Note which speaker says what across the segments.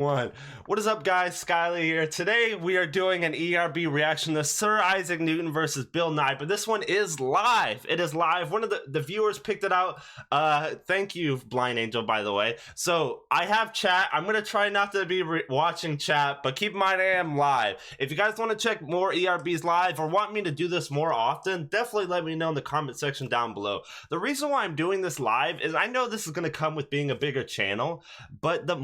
Speaker 1: One. What is up, guys? Skyler here. Today we are doing an ERB reaction to Sir Isaac Newton versus Bill Nye, but this one is live. It is live. One of the viewers picked it out. Thank you, Blind Angel, by the way. So I have chat. I'm gonna try not to be watching chat, but keep in mind I am live. If you guys want to check more ERBs live or want me to do this more often, definitely let me know in the comment section down below. The reason why I'm doing this live is I know this is gonna come with being a bigger channel, but the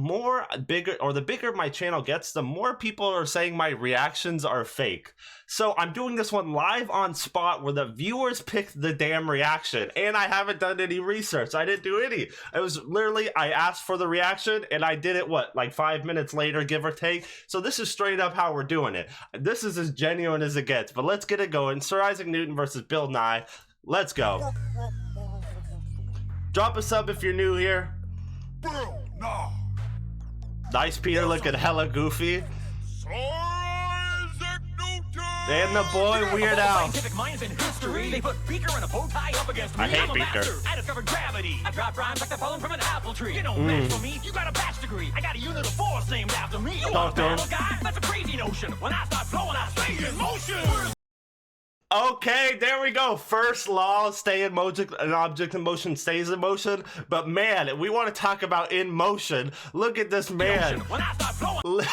Speaker 1: bigger my channel gets, the more people are saying my reactions are fake. So I'm doing this one live on spot where the viewers picked the damn reaction, and I haven't done any research. I didn't do any. It was literally, I asked for the reaction and I did it, what, like 5 minutes later, give or take. So this is straight up how we're doing it. This is as genuine as it gets, but let's get it going. Sir Isaac Newton versus Bill Nye. Let's go. Drop a sub if you're new here.
Speaker 2: Bill Nye.
Speaker 1: Nice Peter looking hella goofy. And the boy Weird Al. I hate Beaker.
Speaker 3: I discovered gravity. I drop rhymes like they're falling from an apple tree. You don't match for me. You got a bachelor's degree. I got a unit of force named after me. You
Speaker 1: Talk to him.
Speaker 3: guy? That's a crazy notion. When I start flowing, I stay in motion.
Speaker 1: Okay, there we go. First law, stay in motion. An object in motion stays in motion. But man, we want to talk about in motion. Look at this man.
Speaker 3: When I start flowing.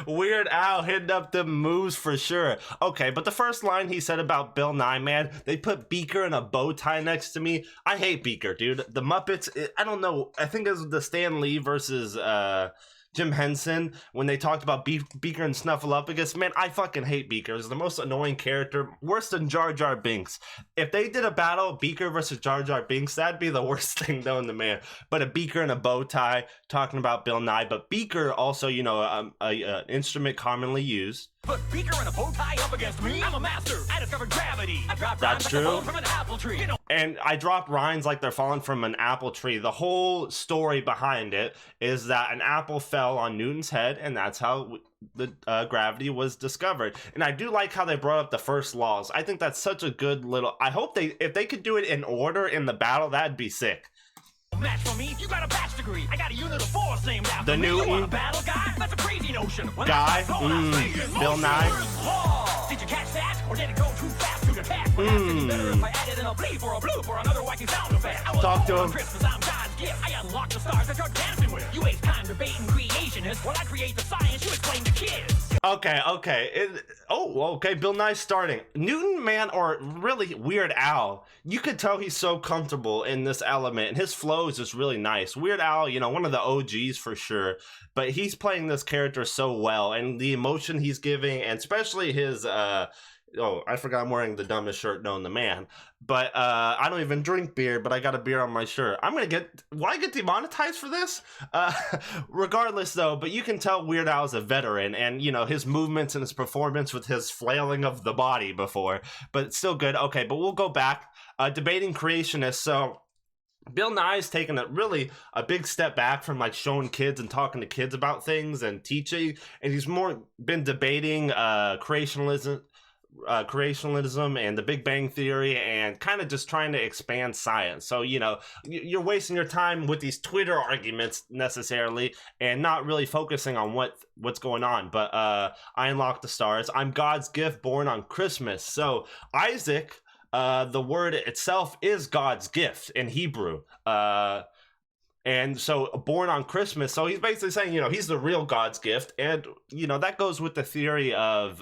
Speaker 1: Weird Al hitting up the moves for sure. Okay, but the first line he said about Bill Nye, man, they put Beaker in a bow tie next to me. I hate Beaker, dude. The Muppets, I don't know. I think it was the Stan Lee versus Jim Henson when they talked about Beaker and Snuffleupagus. Man, I fucking hate Beaker. He's the most annoying character, worse than Jar Jar Binks. If they did a battle, Beaker versus Jar Jar Binks, that'd be the worst thing known to man. But a Beaker and a bow tie talking about Bill Nye. But Beaker also, you know, an instrument commonly used.
Speaker 3: Put Beaker and a bow tie up against me. I'm a master. I discovered gravity. I dropped rhymes like they're falling from an apple tree. You know.
Speaker 1: And I drop rhymes like they're falling from an apple tree. The whole story behind it is that an apple fell on Newton's head, and that's how the gravity was discovered. And I do like how they brought up the first laws. I think that's such a good little. I hope if they could do it in order in the battle, that'd be sick.
Speaker 3: Match for me. You got a bachelor's degree. I got a unit of force named after
Speaker 1: the
Speaker 3: me.
Speaker 1: Newton
Speaker 3: You want a battle guy? That's a crazy notion. When
Speaker 1: guy. Bill Nye.
Speaker 3: Did you catch that? Or did it go too fast to detect? Better if I added in a bleep or a bloop or another wacky sound effect.
Speaker 1: Talk to him.
Speaker 3: Christmas, I'm God's gift. I unlock the stars that you're dancing with. You waste time debating creationists. When I create the science, you explain to kids.
Speaker 1: Okay. Okay. Bill Nye's starting. Newton, man, or really Weird Al, you could tell he's so comfortable in this element, and his flow is just really nice. Weird Al, you know, one of the OGs for sure, but he's playing this character so well, and the emotion he's giving, and especially his oh, I forgot I'm wearing the dumbest shirt known to man. But I don't even drink beer, but I got a beer on my shirt. Will I get demonetized for this? Regardless though, but you can tell Weird Al is a veteran, and you know, his movements and his performance with his flailing of the body before, but it's still good. Okay, but we'll go back. Debating creationists, so Bill Nye's taken a big step back from like showing kids and talking to kids about things and teaching, and he's more been debating creationism and the Big Bang Theory, and kind of just trying to expand science. So, you know, you're wasting your time with these Twitter arguments necessarily and not really focusing on what's going on. But I unlock the stars. I'm God's gift born on Christmas. So Isaac, the word itself is God's gift in Hebrew. And so born on Christmas, so he's basically saying, you know, he's the real God's gift. And, you know, that goes with the theory of,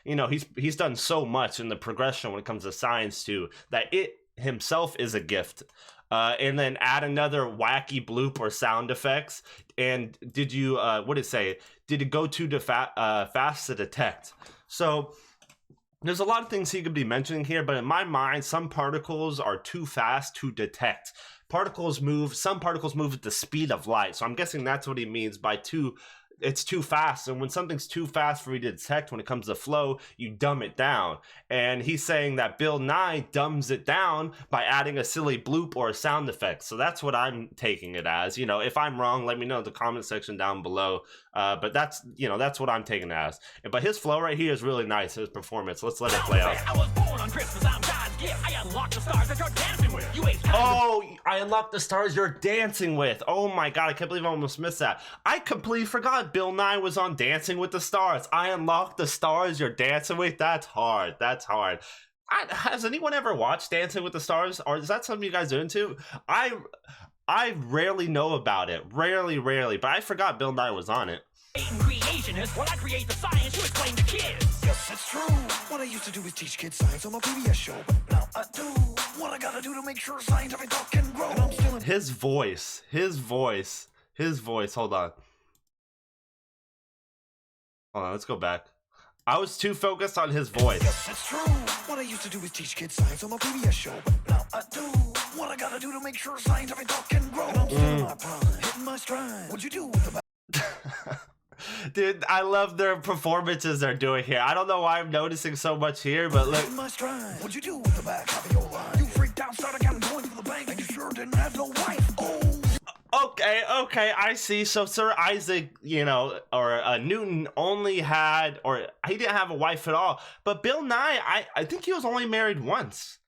Speaker 1: you know, he's done so much in the progression when it comes to science too, that it himself is a gift. And then add another wacky bloop or sound effects. And did you, what did it say? Did it go too fast to detect? So there's a lot of things he could be mentioning here, but in my mind, some particles are too fast to detect. Some particles move at the speed of light. So I'm guessing that's what he means by it's too fast. And when something's too fast for you to detect when it comes to flow, you dumb it down. And he's saying that Bill Nye dumbs it down by adding a silly bloop or a sound effect. So that's what I'm taking it as. You know, if I'm wrong, let me know in the comment section down below. But that's what I'm taking it as. But his flow right here is really nice, his performance. Let's let it play out.
Speaker 3: I was born on Christmas, I'm God's gift. gift. I unlock the stars that you're dancing with. You ain't
Speaker 1: Oh, I unlocked the stars you're dancing with. Oh my god, I can't believe I almost missed that. I completely forgot Bill Nye was on Dancing with the Stars. I unlocked the stars you're dancing with. That's hard. That's hard. Has anyone ever watched Dancing with the Stars, or is that something you guys are into? I rarely know about it. Rarely, but I forgot Bill Nye was on it.
Speaker 3: creation is when I create the science you explain to kids.
Speaker 2: Yes, it's true. What I used to do is teach kids science on my PBS show. But now I do what I gotta do to make sure scientific thought can grow. And I'm still in
Speaker 1: His voice. Hold on, let's go back. I was too focused on his voice.
Speaker 2: Yes, it's true. What I used to do is teach kids science on my PBS show. But now I do what I gotta do to make sure scientific thought can grow. And I'm still in my prime, hitting my stride. What'd you do with the
Speaker 1: Dude, I love their performances they're doing here. I don't know why I'm noticing so much here, but look.
Speaker 2: hitting my stride? What'd you do with the back of your line? You freaked out, started counting coins for the bank, and you sure didn't have no wife. Oh.
Speaker 1: Okay, I see. So Sir Isaac, or Newton only had, or he didn't have a wife at all. But Bill Nye, I think he was only married once.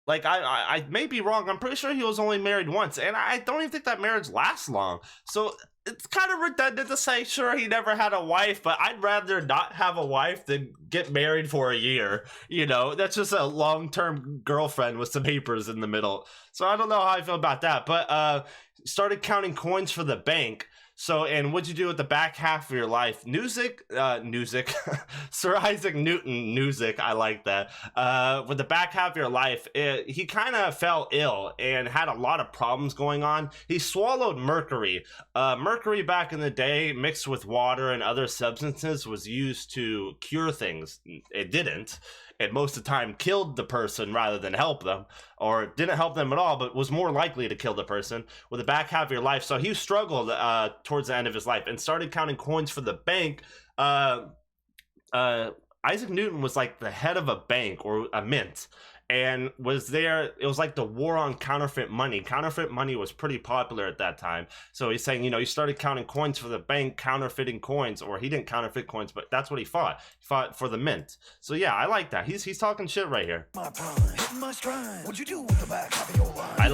Speaker 1: Like, I may be wrong. I'm pretty sure he was only married once. And I don't even think that marriage lasts long. So it's kind of redundant to say, sure, he never had a wife, but I'd rather not have a wife than get married for a year. That's just a long-term girlfriend with some papers in the middle. So I don't know how I feel about that. But started counting coins for the bank. So, and what'd you do with the back half of your life? Sir Isaac Newton, I like that. With the back half of your life, he kind of fell ill and had a lot of problems going on. He swallowed mercury. Mercury back in the day, mixed with water and other substances, was used to cure things. It didn't. And most of the time killed the person rather than help them, or didn't help them at all, but was more likely to kill the person with the back half of your life. So he struggled towards the end of his life and started counting coins for the bank. Isaac Newton was like the head of a bank or a mint, and was there. It was like the war on counterfeit money. Counterfeit money was pretty popular at that time. So he's saying, he started counting coins for the bank, counterfeiting coins, or he didn't counterfeit coins, but that's what he fought. He fought for the mint. So yeah, I like that. He's talking shit right here.
Speaker 2: my prime, hitting my stride? What'd you do with the back of your line?
Speaker 1: I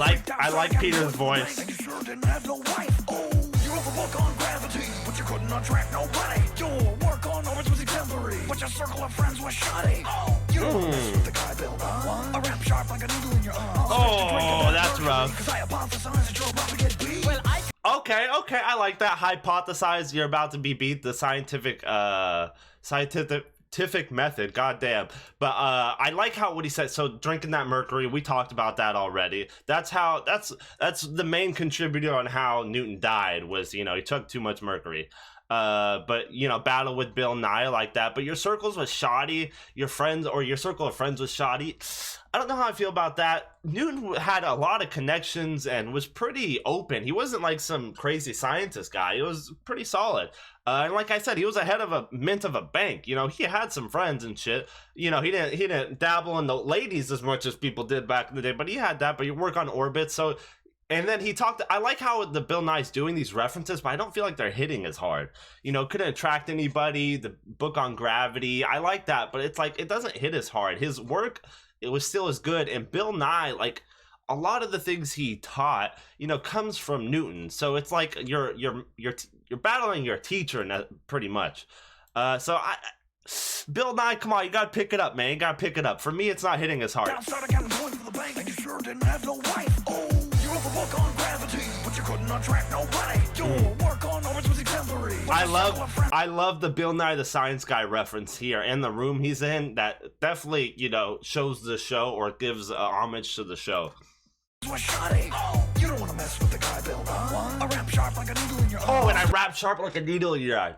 Speaker 1: like Peter's voice.
Speaker 2: And you sure didn't have no wife. Oh, you wrote the book on gravity, but you couldn't attract nobody. Your work on orbits was exemplary, but your circle of friends was shoddy. Oh, you don't wanna mess with the guy Bill Nye. A rap sharp like a needle in your arm.
Speaker 1: Oh, that's rough.
Speaker 2: Cause I hypothesize that you're about to get beat.
Speaker 3: Well,
Speaker 1: Okay, I like that. Hypothesize you're about to be beat. The scientific method, goddamn. But I like what he said. So drinking that mercury, we talked about that already. That's the main contributor on how Newton died, was he took too much mercury. But battle with Bill Nye like that. But your circles was shoddy. Your friends, or your circle of friends, was shoddy. I don't know how I feel about that. Newton had a lot of connections and was pretty open. He wasn't like some crazy scientist guy. He was pretty solid. And like I said, he was a head of a mint of a bank. He had some friends and shit. He didn't dabble in the ladies as much as people did back in the day, but he had that. But you work on orbit, so. And then he talked. I like how the Bill Nye's doing these references, but I don't feel like they're hitting as hard. Couldn't attract anybody. The book on gravity, I like that, but it's like it doesn't hit as hard. His work, it was still as good. And Bill Nye, like a lot of the things he taught, comes from Newton. So it's like you're battling your teacher, pretty much. Bill Nye, come on, you gotta pick it up, man. You gotta pick it up. For me, it's not hitting as hard.
Speaker 2: Down started counting coins for the bank, and you sure didn't have no wife. Oh, you wrote the book on gravity, but you couldn't attract nobody. Your work on orbits was exemplary.
Speaker 1: I love the Bill Nye the Science Guy reference here, and the room he's in. That definitely, shows the show, or gives homage to the show.
Speaker 2: Was shoddy. Oh, you don't want to mess with the guy Bill Nye. A rap sharp like a needle in your eye.
Speaker 1: Oh, and I rap sharp like a needle in your eye.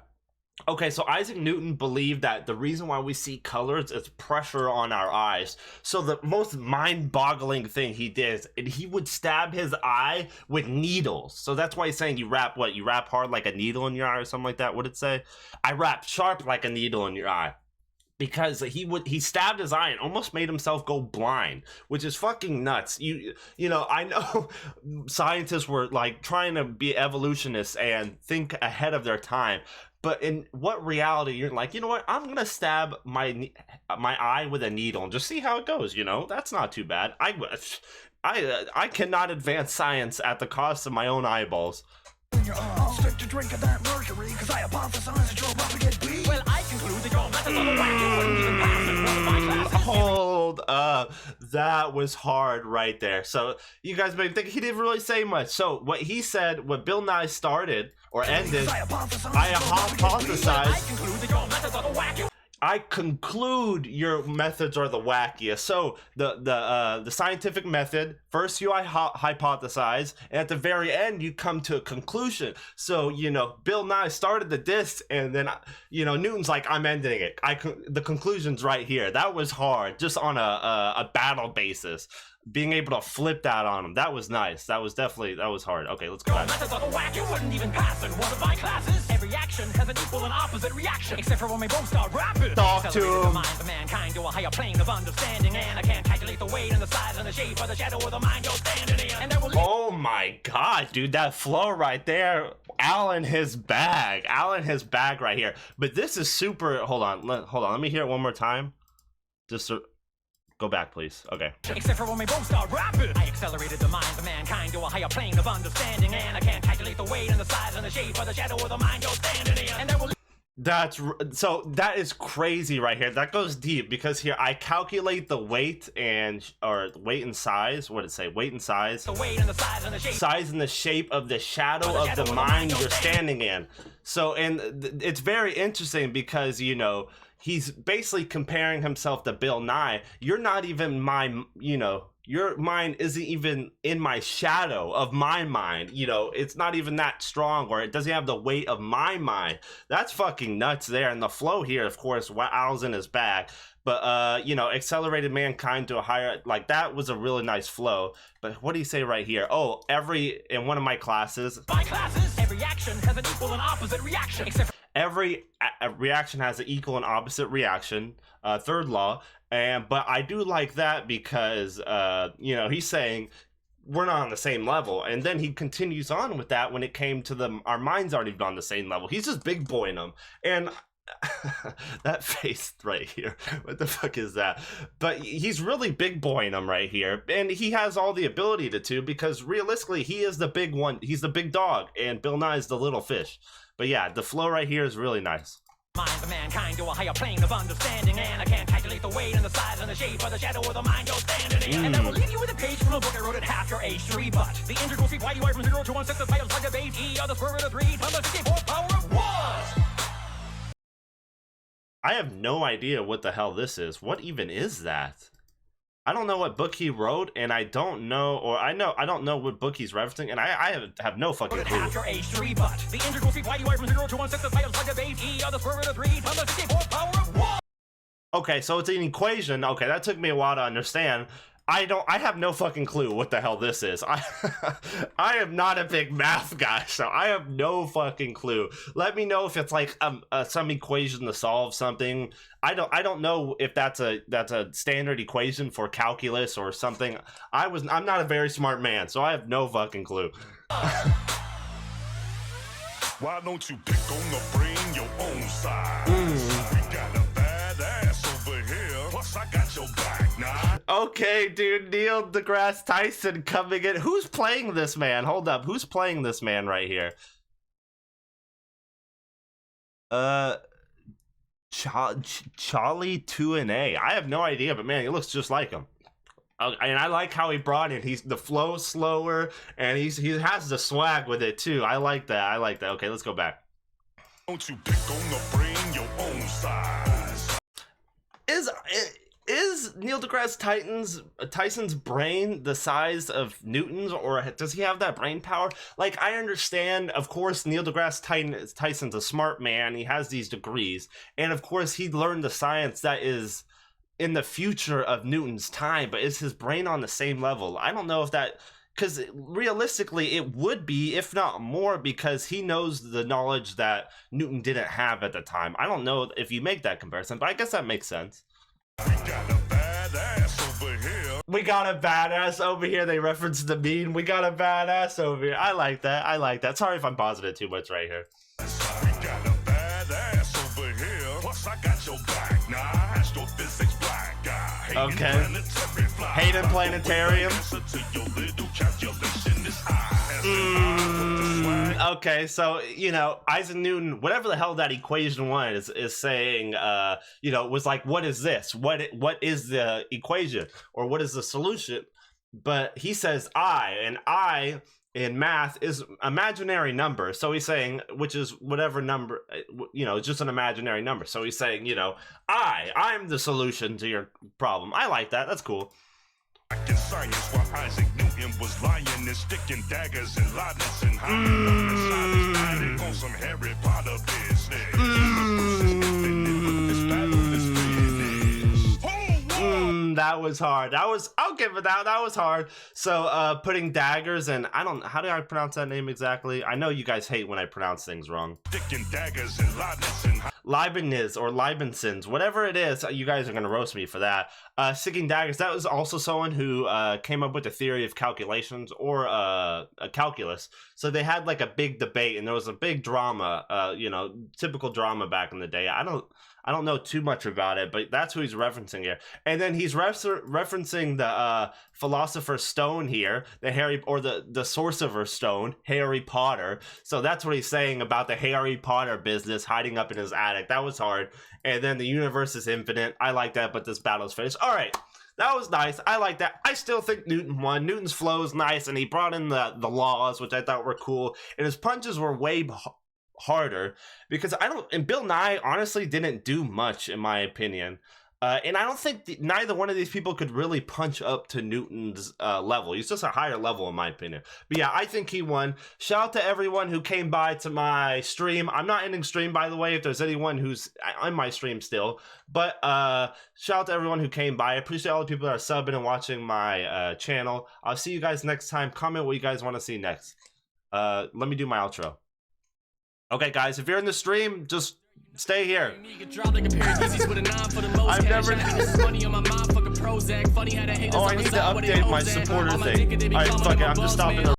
Speaker 1: Okay, so Isaac Newton believed that the reason why we see colors is pressure on our eyes. So the most mind-boggling thing he did is he would stab his eye with needles. So that's why he's saying you rap hard like a needle in your eye or something like that. What'd it say? I rap sharp like a needle in your eye. Because he stabbed his eye and almost made himself go blind, which is fucking nuts. I know scientists were like trying to be evolutionists and think ahead of their time, But in what reality you're like, you know what? I'm gonna stab my eye with a needle and just see how it goes. You know, that's not too bad. I cannot advance science at the cost of my own eyeballs.
Speaker 2: I'll stick to drinking that mercury, cause I hypothesize that you're about to get beat.
Speaker 3: Well, I conclude that your methods of the whack, you wouldn't even pass in one of my classes.
Speaker 1: Hold up, that was hard right there. So you guys may think he didn't really say much. So what he said, what Bill Nye started or ended, I hypothesized.
Speaker 3: I conclude that your methods are the whack.
Speaker 1: I conclude your methods are the wackiest. So the scientific method, first you hypothesize, and at the very end you come to a conclusion. So, you know, Bill Nye started the diss, and then, you know, Newton's like, I'm ending it. The conclusion's right here. That was hard, just on a battle basis. Being able to flip that on him, that was nice. That was hard. Okay, let's go back.
Speaker 3: Methods are the whack, you wouldn't even pass in one of my classes. Every action has an equal and opposite reaction, except for when we both start rapping.
Speaker 1: Talk to
Speaker 3: Accelerated
Speaker 1: him.
Speaker 3: the mind of mankind to a higher plane of understanding, and I can't calculate the weight and the size and the shape of the shadow of the mind you're standing in. And I will
Speaker 1: Oh my god, dude, that flow right there. Al in his bag right here. But this is super. Hold on, let me hear it one more time. Just go back, please. Okay.
Speaker 3: except for when we both start rapping. I accelerated the mind of mankind to a higher plane of understanding, and I can't calculate the weight and the size and the shape of the shadow of the mind you're standing in. And I will
Speaker 1: that is crazy right here. That goes deep, because here I calculate the weight and size. What did it say? Weight and size.
Speaker 3: the weight and the size and the shape.
Speaker 1: Size and the shape of the shadow of the mind you're standing in. So, and it's very interesting because, you know, he's basically comparing himself to Bill Nye. You're not even my, you know, your mind isn't even in my shadow of my mind. You know, it's not even that strong, or it doesn't have the weight of my mind. That's fucking nuts there. And the flow here, of course, Al's in his bag. But, you know, accelerated mankind to a higher, like, that was a really nice flow. But what do you say right here? Oh, in one of my classes.
Speaker 3: My classes, every action has an equal and opposite reaction, except for
Speaker 1: Every reaction has an equal and opposite reaction. Third law. But I do like that because, you know, he's saying we're not on the same level. And then he continues on with that when it came to our minds aren't even on the same level. He's just big boying them. And that face right here, what the fuck is that? But he's really big boying them right here, and he has all the ability to, because realistically he is the big one. He's the big dog, and Bill Nye is the little fish. But yeah, the flow right here is really nice.
Speaker 3: mind of mankind to a higher plane of understanding, and I can't calculate the weight and the size and the shape of the shadow of the mind you're standing in. And I will leave you with a page from a book I wrote at half your age to rebut. The integral speed y from 0 to 1 6 the titles like debate e are the square root of 3 times the 64 power of 1.
Speaker 1: I have no idea what the hell this is. What even is that? I don't know what book he wrote, and I don't know, or I don't know what book he's referencing, and I have no fucking clue.
Speaker 3: Half your age to rebut. The integral speed y from 0 to 1 6 the titles like debate e are the square root of 3 times the 64 power of 1.
Speaker 1: Okay, so it's an equation. Okay, that took me a while to understand. I have no fucking clue what the hell this is. I am not a big math guy, so I have no fucking clue. Let me know if it's like some equation to solve something. I don't know if that's a standard equation for calculus or something. I'm not a very smart man, so I have no fucking clue.
Speaker 4: Why don't you pick on the brain your own size? We got a badass over here. Plus I got your back now.
Speaker 1: Okay, dude, Neil deGrasse Tyson coming in. Who's playing this man? Hold up, who's playing this man right here? Charlie 2NA. I have no idea, but man, he looks just like him. And I like how he brought it. The flow slower, and he has the swag with it too. I like that. Okay, let's go back.
Speaker 4: Don't you pick on the brain your own size?
Speaker 1: Is Neil deGrasse Tyson's brain the size of Newton's, or does he have that brain power? Like, I understand, of course, Neil deGrasse Tyson's a smart man. He has these degrees, and of course, he learned the science that is in the future of Newton's time. But is his brain on the same level? I don't know if that, because realistically, it would be, if not more, because he knows the knowledge that Newton didn't have at the time. I don't know if you make that comparison, but I guess that makes sense.
Speaker 4: We got a badass over here.
Speaker 1: We got a badass over here. They referenced the meme. We got a badass over here. I like that. Sorry if I'm pausing it too much right here.
Speaker 4: We got a badass Plus, I got your back. Nah, astrophysics black guy.
Speaker 1: Okay. Hayden Planetarium. Okay, so you know, Isaac Newton, whatever the hell that equation was, is saying, you know, was like, what is this? What is the equation, or what is the solution? But he says I in math is imaginary number. So he's saying, which is whatever number, you know, just an imaginary number. So he's saying, you know, I'm the solution to your problem. I like that. That's cool.
Speaker 4: In science, while Isaac Newton was lying and sticking daggers and lightnings and hiding on some Harry Potter business.
Speaker 1: That was hard. I'll give it that. That was hard. So putting daggers and how do I pronounce that name exactly? I know you guys hate when I pronounce things wrong.
Speaker 4: Sticking daggers and lightnings and
Speaker 1: Leibniz or Leibniz, whatever it is, you guys are gonna roast me for that. Sticking daggers, that was also someone who came up with the theory of calculations, or a calculus. So they had like a big debate, and there was a big drama, you know, typical drama back in the day. I don't know too much about it, but that's who he's referencing here. And then he's referencing the Philosopher's Stone here, the Sorcerer's Stone, Harry Potter. So that's what he's saying about the Harry Potter business hiding up in his attic. That was hard. And then the universe is infinite. I like that, but this battle's finished. All right. That was nice. I like that. I still think Newton won. Newton's flow is nice, and he brought in the laws, which I thought were cool. And his punches were way harder, because and Bill Nye honestly didn't do much, in my opinion. And I don't think neither one of these people could really punch up to Newton's level. He's just a higher level, in my opinion. But yeah, I think he won. Shout out to everyone who came by to my stream. I'm not ending stream, by the way, if there's anyone who's on my stream still. But shout out to everyone who came by. I appreciate all the people that are subbing and watching my channel. I'll see you guys next time. Comment what you guys want to see next. Let me do my outro. Okay, guys, if you're in the stream, just stay here. I've never. Oh, I need to update my supporter thing. All right, fuck it. I'm just stopping the.